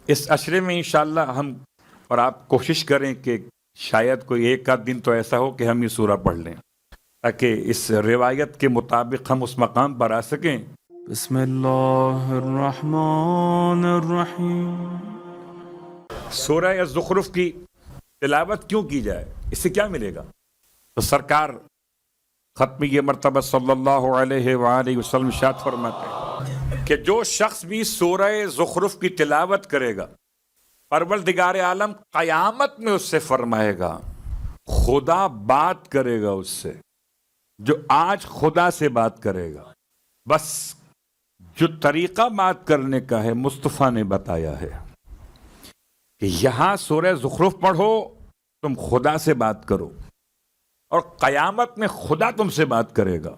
اس عشرے میں انشاءاللہ ہم اور آپ کوشش کریں کہ شاید کوئی ایک آدھ دن تو ایسا ہو کہ ہم یہ سورہ پڑھ لیں تاکہ اس روایت کے مطابق ہم اس مقام پر آ سکیں۔ بسم اللہ الرحمن الرحیم۔ سورہ زخرف کی تلاوت کیوں کی جائے، اس سے کیا ملے گا؟ تو سرکار ختم یہ مرتبہ صلی اللہ علیہ وآلہ وسلم ارشاد فرماتے ہیں کہ جو شخص بھی سورہ زخرف کی تلاوت کرے گا، پروردگار عالم قیامت میں اس سے فرمائے گا، خدا بات کرے گا اس سے، جو آج خدا سے بات کرے گا۔ بس جو طریقہ بات کرنے کا ہے مصطفیٰ نے بتایا ہے کہ یہاں سورہ زخرف پڑھو، تم خدا سے بات کرو، اور قیامت میں خدا تم سے بات کرے گا۔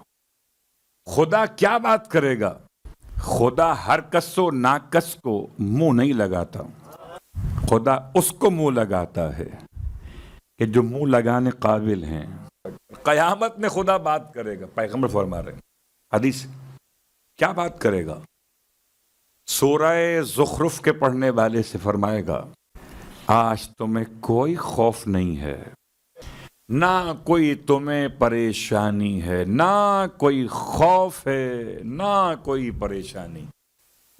خدا کیا بات کرے گا؟ خدا ہر کس و ناکس کو منہ نہیں لگاتا، خدا اس کو منہ لگاتا ہے کہ جو منہ لگانے قابل ہیں۔ قیامت میں خدا بات کرے گا، پیغمبر فرما رہے ہیں حدیث، کیا بات کرے گا؟ سورہ زخرف کے پڑھنے والے سے فرمائے گا، آج تمہیں کوئی خوف نہیں ہے، نہ کوئی تمہیں پریشانی ہے، نہ کوئی خوف ہے، نہ کوئی پریشانی،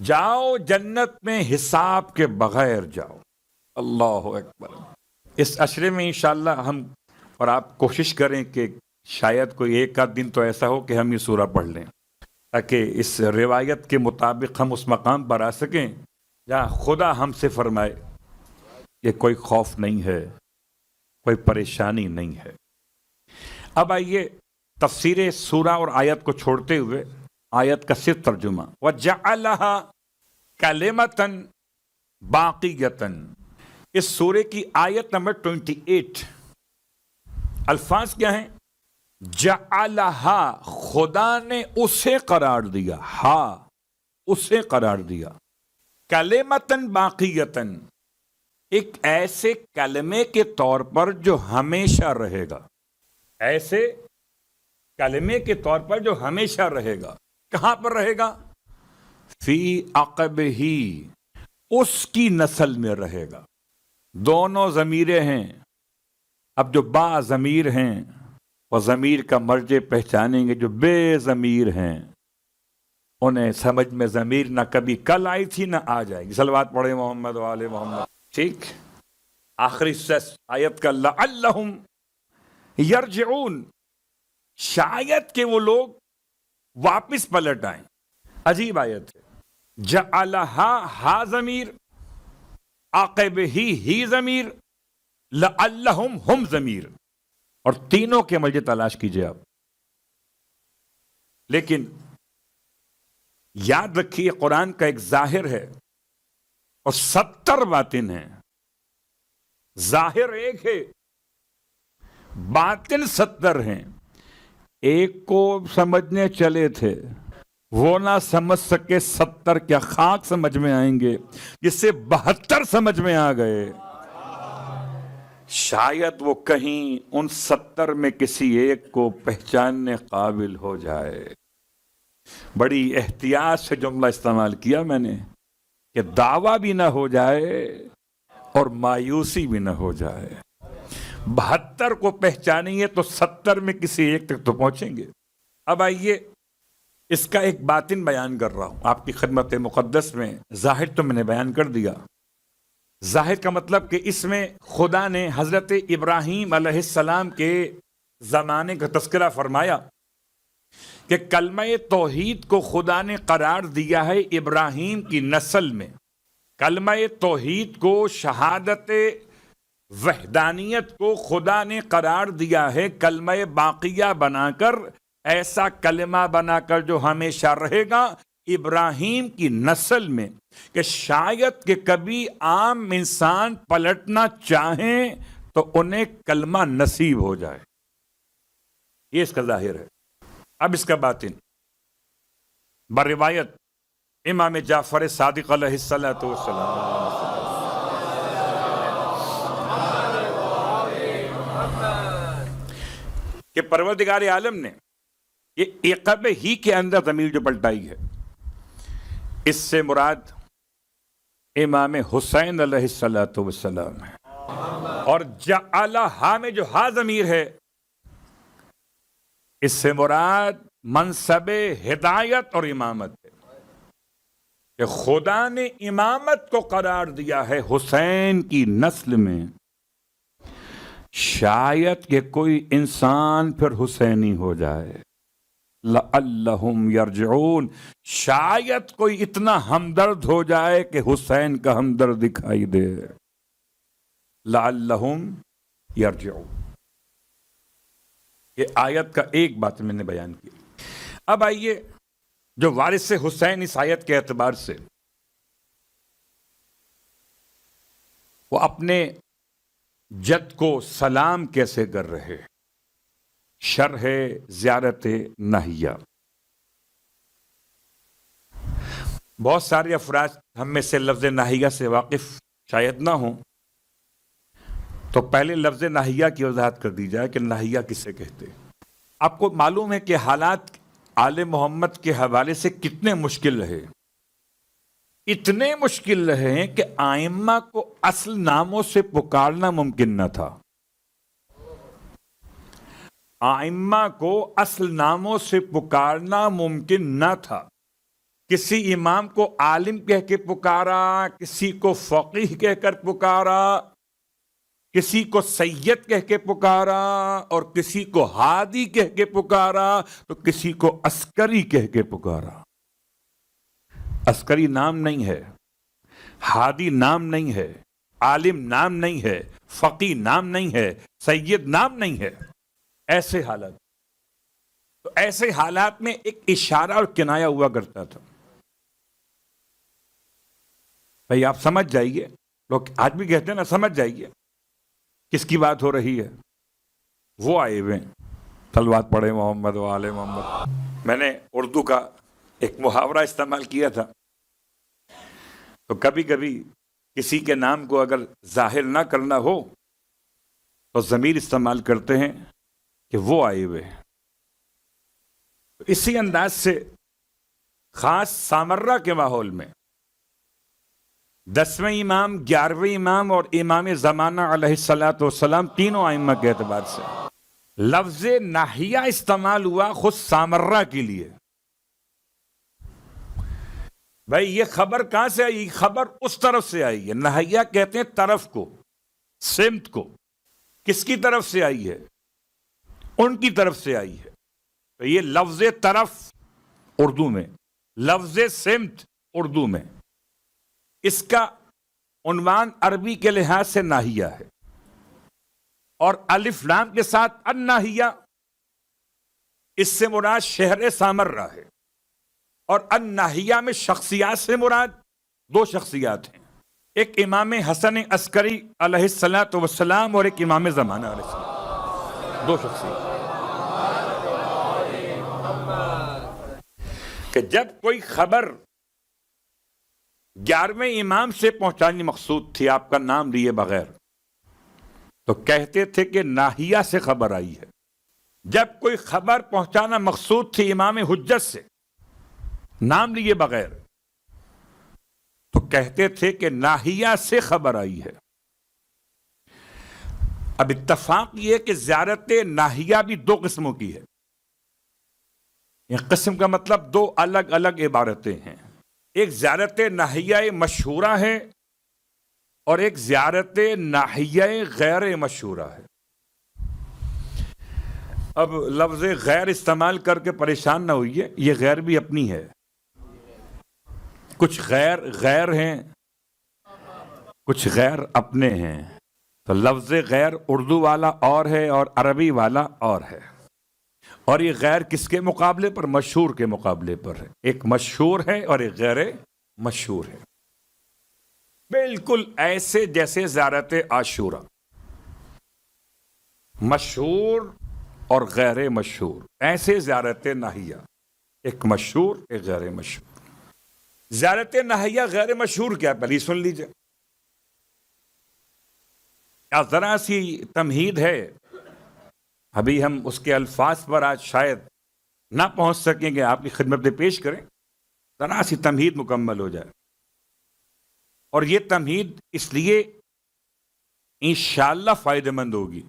جاؤ جنت میں حساب کے بغیر جاؤ۔ اللہ اکبر۔ اس عشرے میں انشاءاللہ ہم اور آپ کوشش کریں کہ شاید کوئی ایک آدھ دن تو ایسا ہو کہ ہم یہ سورہ پڑھ لیں تاکہ اس روایت کے مطابق ہم اس مقام پر آ سکیں جہاں خدا ہم سے فرمائے کہ کوئی خوف نہیں ہے، کوئی پریشانی نہیں ہے۔ اب آئیے تفسیر سورہ اور آیت کو چھوڑتے ہوئے آیت کا صرف ترجمہ، وَجَعَلَهَا كَلِمَةً بَاقِيَةً۔ اس سورے کی آیت نمبر 28 الفاظ کیا ہیں؟ جعلہا، خدا نے اسے قرار دیا، ہا اسے قرار دیا، کلمۃً باقیۃً، ایک ایسے کلمے کے طور پر جو ہمیشہ رہے گا، ایسے کلمے کے طور پر جو ہمیشہ رہے گا۔ کہاں پر رہے گا؟ فی عقبہ، اس کی نسل میں رہے گا۔ دونوں ضمیریں ہیں، اب جو با ضمیر ہیں وہ ضمیر کا مرجع پہچانیں گے، جو بے ضمیر ہیں انہیں سمجھ میں ضمیر نہ کبھی کل آئی تھی نہ آ جائے گی۔ صلوات پڑھے محمد و آل محمد۔ ٹھیک، آخری آیت کا لعلہم یرجعون، شاید کہ وہ لوگ واپس پلٹ آئیں۔ عجیب آیت ہے، جعلہا ہا ضمیر، عقب ہی ضمیر، لعلہم ہم ضمیر، اور تینوں کے مرجع تلاش کیجئے آپ۔ لیکن یاد رکھیے قرآن کا ایک ظاہر ہے اور 70 باطن ہیں۔ ظاہر ایک ہے، باطن 70 ہیں۔ ایک کو سمجھنے چلے تھے، وہ نہ سمجھ سکے 70 کیا خاک سمجھ میں آئیں گے، جس سے 72 سمجھ میں آ گئے۔ شاید وہ کہیں ان 70 میں کسی ایک کو پہچاننے قابل ہو جائے۔ بڑی احتیاط سے جملہ استعمال کیا میں نے کہ دعویٰ بھی نہ ہو جائے اور مایوسی بھی نہ ہو جائے۔ 72 کو پہچانیں گے تو 70 میں کسی ایک تک تو پہنچیں گے۔ اب آئیے اس کا ایک باطن بیان کر رہا ہوں آپ کی خدمت مقدس میں۔ ظاہر تو میں نے بیان کر دیا، ظاہر کا مطلب کہ اس میں خدا نے حضرت ابراہیم علیہ السلام کے زمانے کا تذکرہ فرمایا کہ کلمہ توحید کو خدا نے قرار دیا ہے ابراہیم کی نسل میں۔ کلمہ توحید کو، شہادت وحدانیت کو خدا نے قرار دیا ہے کلمہ باقیہ بنا کر، ایسا کلمہ بنا کر جو ہمیشہ رہے گا ابراہیم کی نسل میں، کہ شاید کہ کبھی عام انسان پلٹنا چاہیں تو انہیں کلمہ نصیب ہو جائے۔ یہ اس کا ظاہر ہے۔ اب اس کا باطن بروایت امام جعفر صادق علیہ السلام کہ پروردگار عالم نے یہ عقب ہی کے اندر ضمیر جو پلٹائی ہے، اس سے مراد امام حسین علیہ الصلوۃ والسلام ہے، اور جعلہا میں جو ہا ضمیر ہے اس سے مراد منصب ہدایت اور امامت ہے، کہ خدا نے امامت کو قرار دیا ہے حسین کی نسل میں، شاید کہ کوئی انسان پھر حسینی ہو جائے، لعلہم یرجعون، شاید کوئی اتنا ہمدرد ہو جائے کہ حسین کا ہمدرد دکھائی دے، لعلہم یرجعون۔ یہ آیت کا ایک بات میں نے بیان کی۔ اب آئیے جو وارث حسین اس آیت کے اعتبار سے وہ اپنے جد کو سلام کیسے کر رہے، شرح زیارت ناہیہ۔ بہت سارے افراد ہم میں سے لفظ ناہیہ سے واقف شاید نہ ہوں، تو پہلے لفظ ناہیہ کی وضاحت کر دی جائے کہ ناہیہ کسے کہتے ہیں۔ آپ کو معلوم ہے کہ حالات آل محمد کے حوالے سے کتنے مشکل رہے، اتنے مشکل رہے ہیں کہ آئمہ کو اصل ناموں سے پکارنا ممکن نہ تھا، آئمہ کو اصل ناموں سے پکارنا ممکن نہ تھا۔ کسی امام کو عالم کہہ کے پکارا، کسی کو فقیہ کہہ کر پکارا، کسی کو سید کہہ کے پکارا، اور کسی کو ہادی کہہ کے پکارا، تو کسی کو عسکری کہہ کے پکارا۔ عسکری نام نہیں ہے، ہادی نام نہیں ہے، عالم نام نہیں ہے، فقیہ نام نہیں ہے، سید نام نہیں ہے۔ ایسے حالات، تو ایسے حالات میں ایک اشارہ اور کنایہ ہوا کرتا تھا۔ بھائی آپ سمجھ جائیے، لوگ آج بھی کہتے ہیں نا، سمجھ جائیے کس کی بات ہو رہی ہے۔ وہ آئے ہوئے صلوات پڑھے محمد و آل محمد۔ میں نے اردو کا ایک محاورہ استعمال کیا تھا، تو کبھی کبھی کسی کے نام کو اگر ظاہر نہ کرنا ہو تو ضمیر استعمال کرتے ہیں کہ وہ آئے ہوئے۔ اسی انداز سے خاص سامرہ کے ماحول میں 10ویں امام، 11ویں امام اور امام زمانہ علیہ الصلوۃ والسلام تینوں ائمہ کے اعتبار سے لفظ ناہیہ استعمال ہوا خود سامرہ کے لیے۔ بھائی یہ خبر کہاں سے آئی؟ خبر اس طرف سے آئی ہے۔ ناہیہ کہتے ہیں طرف کو، سمت کو۔ کس کی طرف سے آئی ہے؟ ان کی طرف سے آئی ہے۔ تو یہ لفظ طرف اردو میں، لفظ سمت اردو میں، اس کا عنوان عربی کے لحاظ سے ناہیہ ہے، اور الف لام کے ساتھ الناہیہ، اس سے مراد شہر سامرہ ہے، اور الناہیہ میں شخصیات سے مراد دو شخصیات ہیں، ایک امام حسن عسکری علیہ الصلوۃ والسلام اور ایک امام زمانہ علیہ السلام، دو شخصیات۔ کہ جب کوئی خبر 11ویں امام سے پہنچانی مقصود تھی آپ کا نام لیے بغیر، تو کہتے تھے کہ ناہیہ سے خبر آئی ہے۔ جب کوئی خبر پہنچانا مقصود تھی امام حجت سے نام لیے بغیر، تو کہتے تھے کہ ناہیہ سے خبر آئی ہے۔ اب اتفاق یہ کہ زیارت ناہیہ بھی دو قسموں کی ہے۔ یہ قسم کا مطلب دو الگ الگ عبارتیں ہیں۔ ایک زیارت ناہیہ مشہورہ ہے اور ایک زیارت ناہیہ غیر مشہورہ ہے۔ اب لفظ غیر استعمال کر کے پریشان نہ ہوئیے، یہ غیر بھی اپنی ہے۔ کچھ غیر غیر ہیں، کچھ غیر اپنے ہیں۔ تو لفظ غیر اردو والا اور ہے اور عربی والا اور ہے، اور یہ غیر کس کے مقابلے پر؟ مشہور کے مقابلے پر ہے۔ ایک مشہور ہے اور ایک غیر مشہور ہے، بالکل ایسے جیسے زیارت عاشورہ، مشہور اور غیر مشہور، ایسے زیارت ناہیہ، ایک مشہور ایک غیر مشہور۔ زیارت ناہیہ غیر مشہور کیا؟ پہلے سن لیجئے، ذرا سی تمہید ہے، ابھی ہم اس کے الفاظ پر آج شاید نہ پہنچ سکیں کہ آپ کی خدمت میں پیش کریں، ذرا سی تمہید مکمل ہو جائے۔ اور یہ تمہید اس لیے انشاءاللہ فائدہ مند ہوگی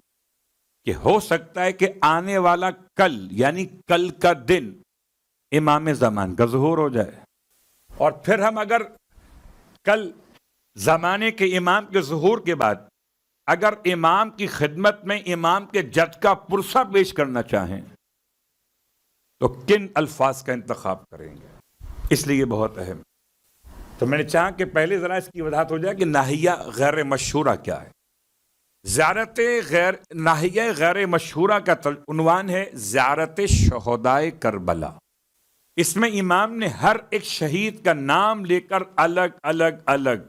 کہ ہو سکتا ہے کہ آنے والا کل یعنی کل کا دن امام زمان کا ظہور ہو جائے، اور پھر ہم اگر کل زمانے کے امام کے ظہور کے بعد اگر امام کی خدمت میں امام کے جج کا پرسہ پیش کرنا چاہیں تو کن الفاظ کا انتخاب کریں گے؟ اس لیے یہ بہت اہم۔ تو میں نے چاہا کہ پہلے ذرا اس کی وضاحت ہو جائے کہ ناحیہ غیر مشہورہ کیا ہے۔ زیارت ناحیہ غیر مشہورہ کا عنوان ہے زیارت شہدائے کربلا۔ اس میں امام نے ہر ایک شہید کا نام لے کر الگ الگ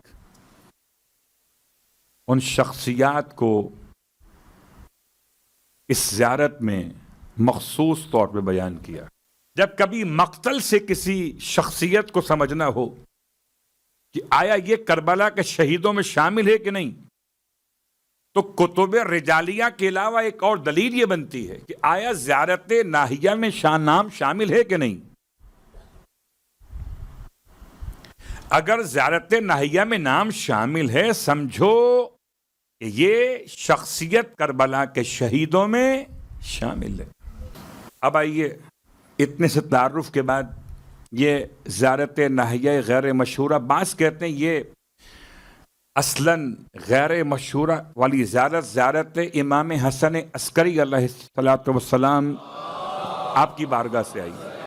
ان شخصیات کو اس زیارت میں مخصوص طور پہ بیان کیا۔ جب کبھی مقتل سے کسی شخصیت کو سمجھنا ہو کہ آیا یہ کربلا کے شہیدوں میں شامل ہے کہ نہیں، تو کتب رجالیہ کے علاوہ ایک اور دلیل یہ بنتی ہے کہ آیا زیارت ناحیہ میں نام شامل ہے کہ نہیں۔ اگر زیارت ناحیہ میں نام شامل ہے، سمجھو کہ یہ شخصیت کربلا کے شہیدوں میں شامل ہے۔ اب آئیے اتنے سے تعارف کے بعد یہ زیارت ناحیہ غیر مشہورہ، بعض کہتے ہیں یہ اصلاً غیر مشہورہ والی زیارت امام حسن عسکری علیہ الصلوۃ والسلام آپ کی بارگاہ سے آئی۔